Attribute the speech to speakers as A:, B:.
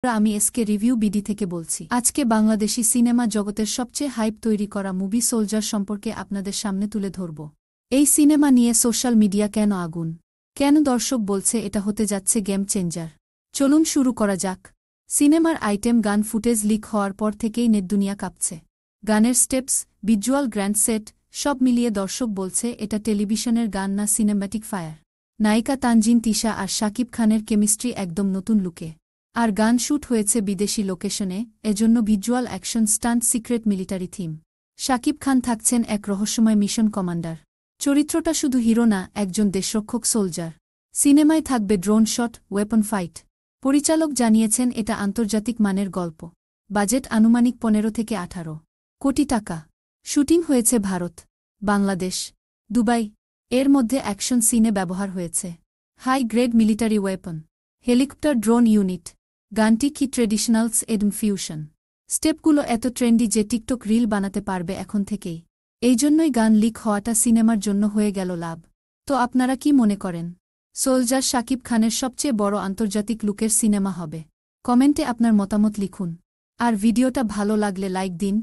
A: আমি SK review BD থেকে বলছি। আজকে বাংলাদেশি সিনেমা জগতের সবচেয়ে হাইপ তৈরি করা মুভি সোলজার সম্পর্কে আপনাদের সামনে তুলে ধরব। এই সিনেমা নিয়ে সোশ্যাল মিডিয়া কেন আগুন, কেন দর্শক বলছে এটা হতে যাচ্ছে গেম চেঞ্জার। চলুন শুরু করা যাক। সিনেমার আইটেম গান ফুটেজ লিক হওয়ার পর থেকেই নেটদুনিয়া কাঁপছে। গানের স্টেপস, ভিজুয়াল গ্র্যান্ড সেট সব মিলিয়ে দর্শক বলছে এটা টেলিভিশনের গান না সিনেম্যাটিক ফায়ার। নায়িকা তানজিন তিশা আর শাকিব খানের কেমিস্ট্রি একদম নতুন লুকে। আর গান শ্যুট হয়েছে বিদেশি লোকেশনে, এজন্য visual action stunt secret military theme. Shakib Khan থাকছেন এক রহস্যময় মিশন কমান্ডার। চরিত্রটা শুধু হিরো না, একজন দেশরক্ষক সোলজার। সিনেমায় থাকবে ড্রোন শট, ওয়েপন ফাইট। পরিচালক জানিয়েছেন এটা আন্তর্জাতিক মানের গল্প। বাজেট আনুমানিক 15 থেকে 18 কোটি টাকা। শুটিং হয়েছে ভারত, বাংলাদেশ, দুবাই। এর মধ্যে অ্যাকশন সিনে ব্যবহার হয়েছে high grade military weapon, helicopter, drone unit. গানটি কি ট্রেডিশনালস এডম ফিউশন। স্টেপগুলো এত ট্রেন্ডি যে টিকটক রিল বানাতে পারবে এখন থেকেই। এই জন্যই গান লিক হওয়াটা সিনেমার জন্য হয়ে গেল লাভ। তো আপনারা কি মনে করেন, সোলজার শাকিব খানের সবচেয়ে বড় আন্তর্জাতিক লুকের সিনেমা হবে? কমেন্টে আপনার মতামত লিখুন। আর ভিডিওটা ভালো লাগলে লাইক দিন।